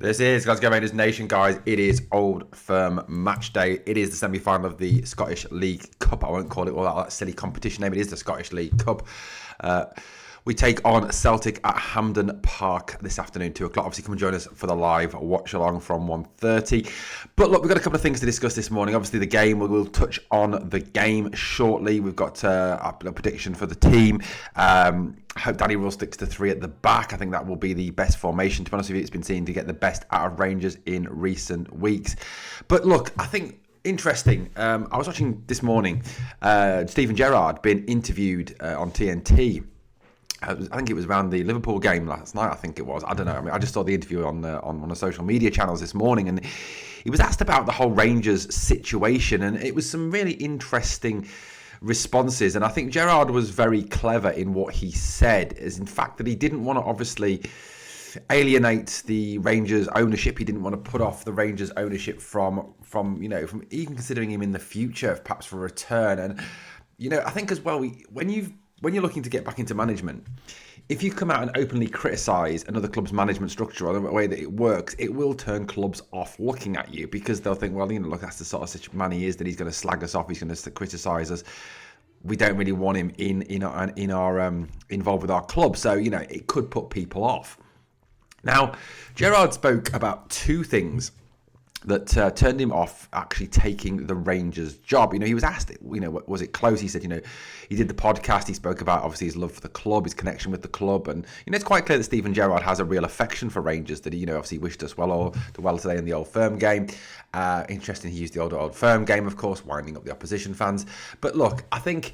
This is Glasgow Rangers Nation, guys. It is Old Firm match day. It is the semi-final of the Scottish League Cup. I won't call it all that silly competition name. It is the Scottish League Cup. We take on Celtic at Hampden Park this afternoon, 2 o'clock. Obviously, come and join us for the live watch-along from 1:30. But look, we've got a couple of things to discuss this morning. Obviously, the game, we'll touch on the game shortly. We've got a prediction for the team. I hope Danny Rule sticks to 3 at the back. I think that will be the best formation. To be honest with you, it's been seen to get the best out of Rangers in recent weeks. But look, I think interesting. I was watching this morning, Steven Gerrard being interviewed on TNT. I think it was around the Liverpool game last night. I think it was. I don't know. I mean, I just saw the interview on one of the social media channels this morning, and he was asked about the whole Rangers situation, and it was some really interesting responses. And I think Gerrard was very clever in what he said, is in fact that he didn't want to obviously alienate the Rangers ownership. He didn't want to put off the Rangers ownership from even considering him in the future, perhaps for a return. And I think as well, when you're looking to get back into management, if you come out and openly criticise another club's management structure or the way that it works, it will turn clubs off looking at you, because they'll think, well, look, that's the sort of man he is, that he's going to slag us off, he's going to criticise us. We don't really want him in our involved with our club, so it could put people off. Now, Gerrard spoke about 2 things that turned him off actually taking the Rangers job. He was asked, was it close? He said, he did the podcast. He spoke about, obviously, his love for the club, his connection with the club. And, it's quite clear that Steven Gerrard has a real affection for Rangers, that he, obviously wished us well today in the Old Firm game. Interesting, he used the Old Firm game, of course, winding up the opposition fans. But look, I think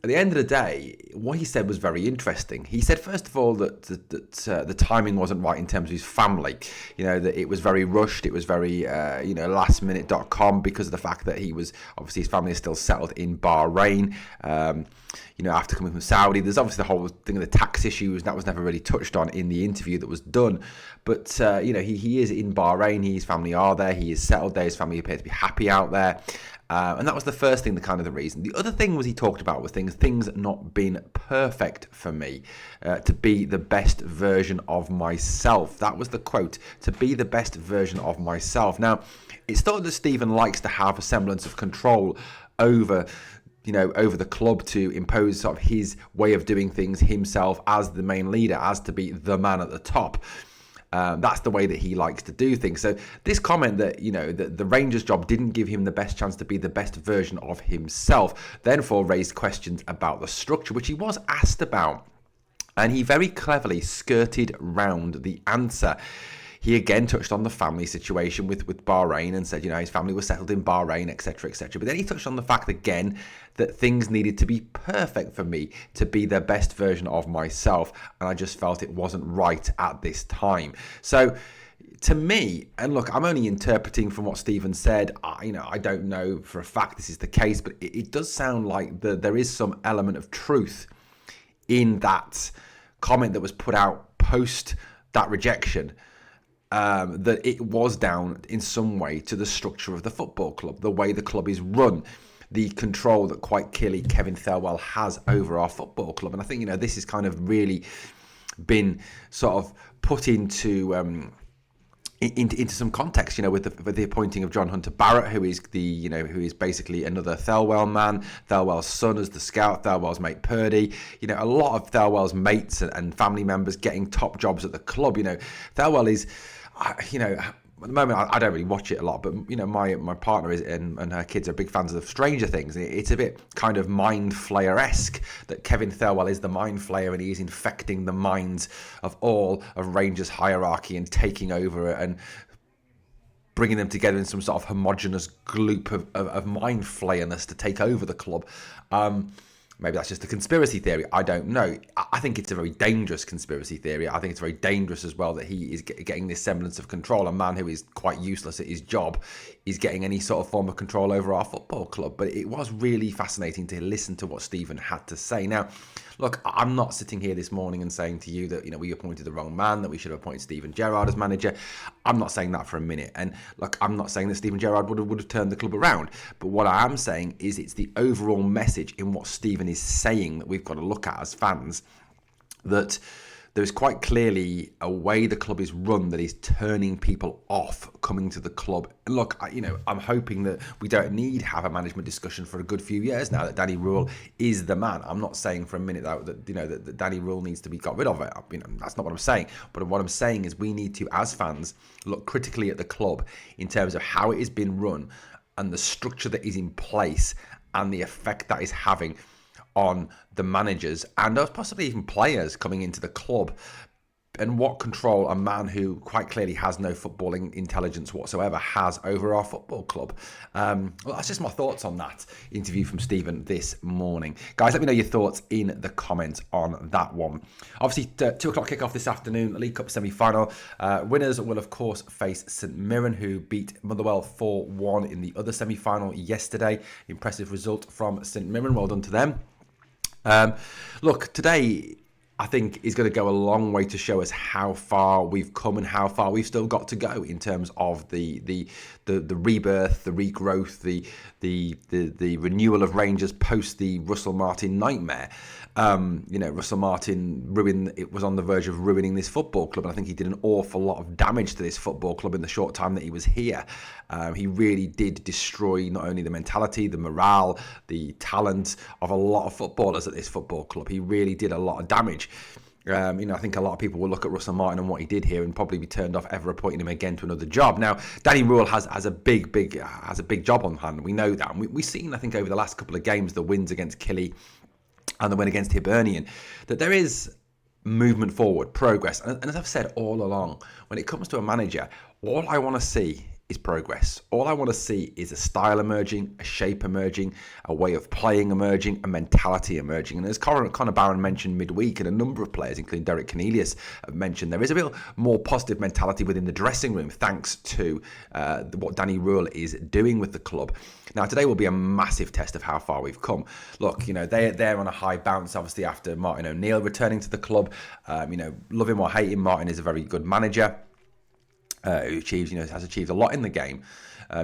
at the end of the day, what he said was very interesting. He said, first of all, that the timing wasn't right in terms of his family. That it was very rushed. It was very, lastminute.com, because of the fact that he was, obviously his family is still settled in Bahrain. After coming from Saudi, there's obviously the whole thing of the tax issues. That was never really touched on in the interview that was done. But, he is in Bahrain. His family are there. He is settled there. His family appears to be happy out there. And that was the first thing, the reason. The other thing was he talked about was things not being perfect for me, to be the best version of myself. That was the quote, to be the best version of myself. Now, it's thought that Steven likes to have a semblance of control over the club, to impose sort of his way of doing things himself as the main leader, as to be the man at the top. That's the way that he likes to do things. So this comment that, the Rangers job didn't give him the best chance to be the best version of himself, therefore raised questions about the structure, which he was asked about. And he very cleverly skirted round the answer. He again touched on the family situation with Bahrain and said, his family was settled in Bahrain, etc., etc. But then he touched on the fact again that things needed to be perfect for me to be the best version of myself. And I just felt it wasn't right at this time. So to me, and look, I'm only interpreting from what Steven said. I don't know for a fact this is the case, but it does sound like there is some element of truth in that comment that was put out post that rejection. That it was down in some way to the structure of the football club, the way the club is run, the control that quite clearly Kevin Thelwell has over our football club. And I think, this has kind of really been sort of put into some context, with the appointing of John Hunter Barrett, who is who is basically another Thelwell man, Thelwell's son as the scout, Thelwell's mate Purdy, a lot of Thelwell's mates and family members getting top jobs at the club. Thelwell is, at the moment, I don't really watch it a lot, but my partner is and her kids are big fans of Stranger Things. It's a bit kind of mind flayer-esque that Kevin Thelwell is the mind flayer and he's infecting the minds of all of Rangers hierarchy and taking over and bringing them together in some sort of homogenous gloop of mind flayerness to take over the club. Maybe that's just a conspiracy theory. I don't know. I think it's a very dangerous conspiracy theory. I think it's very dangerous as well that he is getting this semblance of control. A man who is quite useless at his job is getting any sort of form of control over our football club. But it was really fascinating to listen to what Steven had to say. Now, look, I'm not sitting here this morning and saying to you that, we appointed the wrong man, that we should have appointed Steven Gerrard as manager. I'm not saying that for a minute. And look, I'm not saying that Steven Gerrard would have turned the club around. But what I am saying is it's the overall message in what Steven is saying that we've got to look at as fans, that there's quite clearly a way the club is run that is turning people off coming to the club. And look, I'm hoping that we don't need to have a management discussion for a good few years now that Danny Rule is the man. I'm not saying for a minute that Danny Rule needs to be got rid of it. That's not what I'm saying. But what I'm saying is we need to, as fans, look critically at the club in terms of how it has been run and the structure that is in place and the effect that is having on the managers and possibly even players coming into the club, and what control a man who quite clearly has no footballing intelligence whatsoever has over our football club. Well, that's just my thoughts on that interview from Stephen this morning. Guys, let me know your thoughts in the comments on that one. Obviously, 2 o'clock kickoff this afternoon, League Cup semi-final. Winners will, of course, face St Mirren, who beat Motherwell 4-1 in the other semi-final yesterday. Impressive result from St Mirren. Well done to them. Look, today I think is going to go a long way to show us how far we've come and how far we've still got to go in terms of the rebirth, the regrowth, the renewal of Rangers post the Russell Martin nightmare. Russell Martin was on the verge of ruining this football club, and I think he did an awful lot of damage to this football club in the short time that he was here. He really did destroy not only the mentality, the morale, the talent of a lot of footballers at this football club. He really did a lot of damage. I think a lot of people will look at Russell Martin and what he did here and probably be turned off ever appointing him again to another job. Now, Danny Rule has a big job on hand. We know that. And we've seen, I think, over the last couple of games, the wins against Killy and the win against Hibernian, that there is movement forward, progress. And as I've said all along, when it comes to a manager, all I want to see is progress. All I want to see is a style emerging, a shape emerging, a way of playing emerging, a mentality emerging. And as Connor Barron mentioned midweek, and a number of players, including Derek Cornelius, have mentioned, there is a real more positive mentality within the dressing room thanks to what Danny Rule is doing with the club. Now, today will be a massive test of how far we've come. Look, they're on a high bounce, obviously, after Martin O'Neill returning to the club. Love him or hate him, Martin is a very good manager. Who has achieved a lot in the game.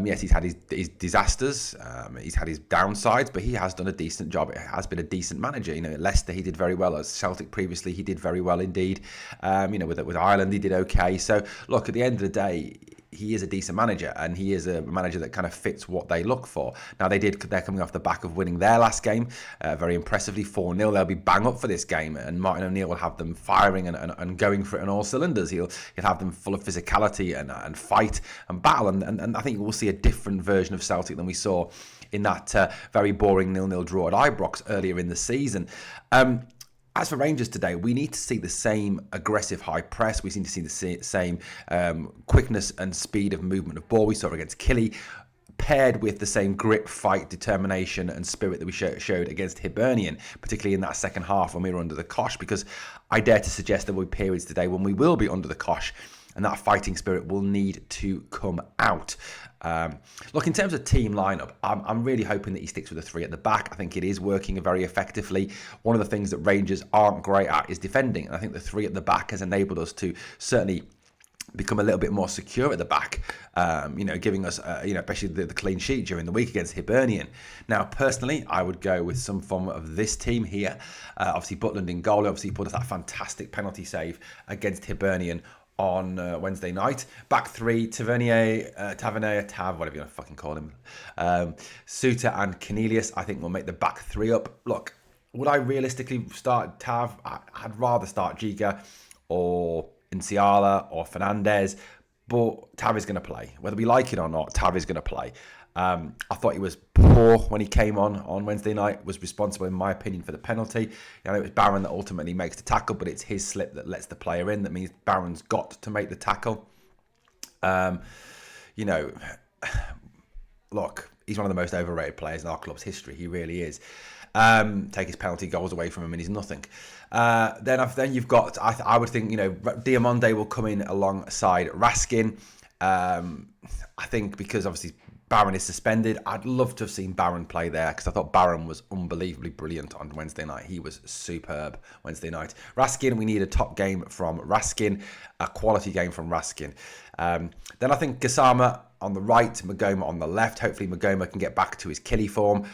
Yes, he's had his disasters, he's had his downsides, but he has done a decent job. It has been a decent manager. At Leicester he did very well. At Celtic previously he did very well indeed. With Ireland he did okay. So look, at the end of the day, he is a decent manager, and he is a manager that kind of fits what they look for. Now they're coming off the back of winning their last game very impressively, 4-0. They'll be bang up for this game, and Martin O'Neill will have them firing and going for it on all cylinders. He'll have them full of physicality and fight and battle, and I think we'll see a different version of Celtic than we saw in that very boring 0-0 draw at Ibrox earlier in the season. As for Rangers today, we need to see the same aggressive high press. We need to see the same quickness and speed of movement of ball we saw against Killy, paired with the same grip, fight, determination and spirit that we showed against Hibernian, particularly in that second half when we were under the cosh, because I dare to suggest there will be periods today when we will be under the cosh, and that fighting spirit will need to come out. Look, in terms of team lineup, I'm really hoping that he sticks with the 3 at the back. I think it is working very effectively. One of the things that Rangers aren't great at is defending, and I think the 3 at the back has enabled us to certainly become a little bit more secure at the back, giving us, especially the clean sheet during the week against Hibernian. Now, personally, I would go with some form of this team here. Obviously, Butland in goal. Obviously, he put us that fantastic penalty save against Hibernian on Wednesday night. Back 3, Tavernier, Tav, whatever you want to fucking call him. Suter and Cornelius, I think, will make the back 3 up. Look, would I realistically start Tav? I'd rather start Giga or Inciala or Fernandez, but Tav is going to play. Whether we like it or not, Tav is going to play. I thought he was poor when he came on Wednesday night, was responsible, in my opinion, for the penalty. It was Barron that ultimately makes the tackle, but it's his slip that lets the player in. That means Barron's got to make the tackle. Look, he's one of the most overrated players in our club's history. He really is. Take his penalty goals away from him and he's nothing. Then you've got, I would think, Diamonde will come in alongside Raskin. I think because obviously Barron is suspended, I'd love to have seen Barron play there, because I thought Barron was unbelievably brilliant on Wednesday night. He was superb Wednesday night. Raskin, we need a top game from Raskin, a quality game from Raskin. Then I think Gassama on the right, Magoma on the left. Hopefully Magoma can get back to his killie form.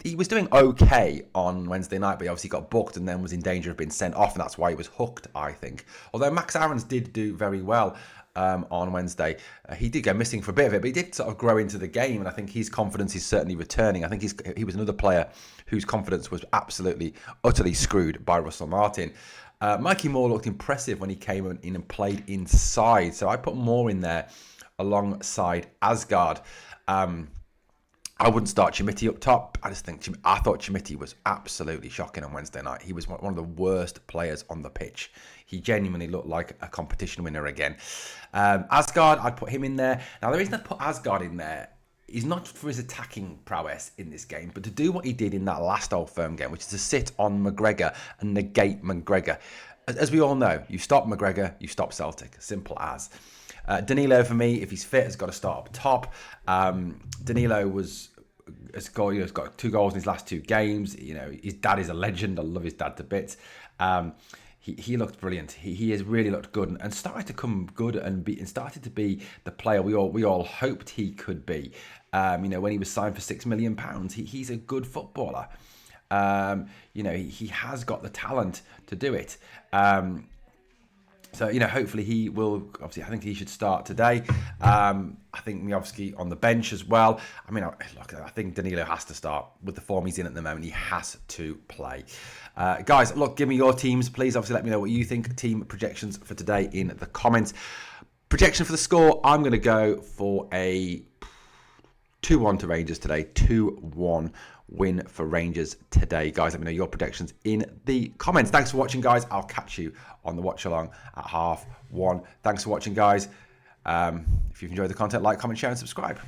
He was doing okay on Wednesday night, but he obviously got booked and then was in danger of being sent off, and that's why he was hooked, I think. Although Max Aarons did do very well on Wednesday. He did go missing for a bit of it, but he did sort of grow into the game, and I think his confidence is certainly returning. I think he was another player whose confidence was absolutely, utterly screwed by Russell Martin. Mikey Moore looked impressive when he came in and played inside, so I put Moore in there alongside Asgard. I wouldn't start Chimiti up top. I thought Chimiti was absolutely shocking on Wednesday night. He was one of the worst players on the pitch. He genuinely looked like a competition winner again. Asgard, I'd put him in there. Now, the reason I put Asgard in there is not for his attacking prowess in this game, but to do what he did in that last Old Firm game, which is to sit on McGregor and negate McGregor. As we all know, you stop McGregor, you stop Celtic. Simple as. Danilo, for me, if he's fit, has got to start up top. Danilo has got 2 goals in his last 2 games. You know, his dad is a legend. I love his dad to bits. He looked brilliant. He has really looked good and started to come good and started to be the player we all hoped he could be. When he was signed for £6 million, he's a good footballer. He has got the talent to do it. So, hopefully he will. Obviously, I think he should start today. I think Miovski on the bench as well. I think Danilo has to start with the form he's in at the moment. He has to play. Guys, look, give me your teams, please. Obviously, let me know what you think. Team projections for today in the comments. Projection for the score, I'm going to go for a 2-1 to Rangers today. 2-1 win for Rangers today. Guys, let me know your predictions in the comments. Thanks for watching, guys. I'll catch you on the watch along at 1:30. Thanks for watching, guys. If you've enjoyed the content, like, comment, share and subscribe.